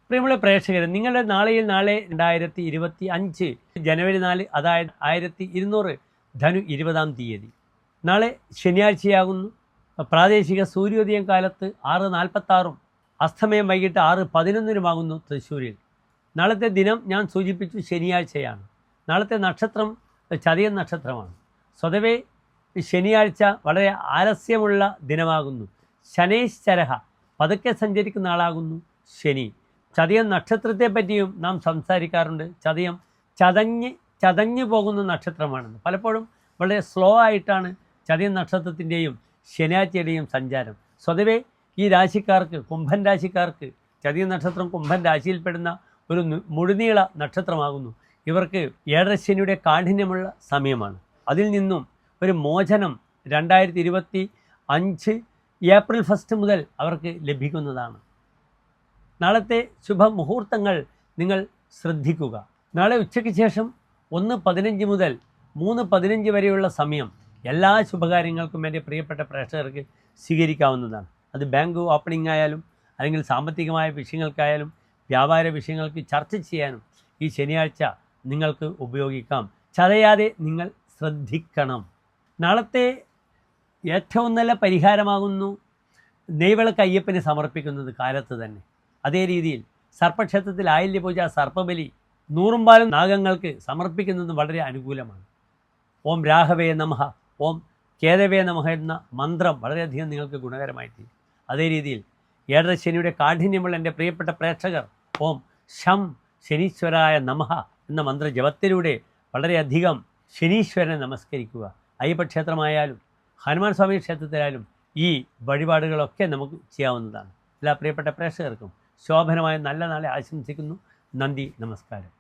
പ്രിയമുള്ള പ്രേക്ഷകരെ, നിങ്ങളുടെ നാളെ 2025 ജനുവരി 4, അതായത് 1200 ധനു 20-ാം തീയതി. നാളെ ശനിയാഴ്ചയാകുന്നു. പ്രാദേശിക സൂര്യോദയം കാലത്ത് 6:46-ഉം അസ്തമയം വൈകിട്ട് 6:11-നുമാകുന്നു തൃശ്ശൂരിൽ. നാളത്തെ ദിനം ഞാൻ സൂചിപ്പിച്ചു, ശനിയാഴ്ചയാണ്. നാളത്തെ നക്ഷത്രം ചതയം നക്ഷത്രമാണ്. സ്വതവേ ശനിയാഴ്ച വളരെ ആലസ്യമുള്ള ദിനമാകുന്നു. ശനൈശ്ചരഹ, പതുക്കെ സഞ്ചരിക്കുന്ന ആളാകുന്നു ശനി. ചതയം നക്ഷത്രത്തെ പറ്റിയും നാം സംസാരിക്കാറുണ്ട്. ചതയം ചതഞ്ഞു പോകുന്ന നക്ഷത്രമാണെന്ന്. പലപ്പോഴും വളരെ സ്ലോ ആയിട്ടാണ് ചതയം നക്ഷത്രത്തിൻ്റെയും ശനിയാഴ്ചയുടെയും സഞ്ചാരം. സ്വതവേ ഈ രാശിക്കാർക്ക്, കുംഭൻ രാശിക്കാർക്ക്, ചതയം നക്ഷത്രം കുംഭൻ രാശിയിൽപ്പെടുന്ന ഒരു മുഴുനീള നക്ഷത്രമാകുന്നു. ഇവർക്ക് ഏഴരശനിയുടെ കാഠിന്യമുള്ള സമയമാണ്. അതിൽ നിന്നും ഒരു മോചനം 2025 ഏപ്രിൽ 1 മുതൽ അവർക്ക് ലഭിക്കുന്നതാണ്. നാളത്തെ ശുഭമുഹൂർത്തങ്ങൾ നിങ്ങൾ ശ്രദ്ധിക്കുക. നാളെ ഉച്ചയ്ക്ക് ശേഷം 1:15 മുതൽ 3:15 വരെയുള്ള സമയം എല്ലാ ശുഭകാര്യങ്ങൾക്കും എൻ്റെ പ്രിയപ്പെട്ട പ്രേക്ഷകർക്ക് സ്വീകരിക്കാവുന്നതാണ്. അത് ബാങ്ക് ഓപ്പണിംഗ് ആയാലും, അല്ലെങ്കിൽ സാമ്പത്തികമായ വിഷയങ്ങൾക്കായാലും, വ്യാപാര വിഷയങ്ങൾക്ക് ചർച്ച ചെയ്യാനും ഈ ശനിയാഴ്ച നിങ്ങൾക്ക് ഉപയോഗിക്കാം. ചതയാതെ നിങ്ങൾ ശ്രദ്ധിക്കണം. നാളത്തെ ഏറ്റവും നല്ല പരിഹാരമാകുന്നു നെയ്വിളക്ക് അയ്യപ്പന് സമർപ്പിക്കുന്നത് കാലത്ത് തന്നെ. അതേ രീതിയിൽ സർപ്പക്ഷേത്രത്തിൽ ആയില്യപൂജ, സർപ്പബലി, നൂറുംപാലം നാഗങ്ങൾക്ക് സമർപ്പിക്കുന്നത് വളരെ അനുകൂലമാണ്. ഓം രാഘവേ നമഃ, ഓം കേതവേ നമഃ എന്ന മന്ത്രം വളരെയധികം നിങ്ങൾക്ക് ഗുണകരമായി തീരും. അതേ രീതിയിൽ ഏഴരശനിയുടെ കാഠിന്യമുള്ള എൻ്റെ പ്രിയപ്പെട്ട പ്രേക്ഷകർ ഓം ശം ശനീശ്വരായ നമഃ എന്ന മന്ത്രജപത്തിലൂടെ വളരെയധികം ശനീശ്വരനെ നമസ്കരിക്കുക. അയ്യപ്പക്ഷേത്രമായാലും ഹനുമാൻ സ്വാമി ക്ഷേത്രത്തിലായാലും ഈ വഴിപാടുകളൊക്കെ നമുക്ക് ചെയ്യാവുന്നതാണ്. എല്ലാ പ്രിയപ്പെട്ട പ്രേക്ഷകർക്കും ശോഭനമായ നല്ല നാളെ ആശംസിക്കുന്നു. നന്ദി, നമസ്കാരം.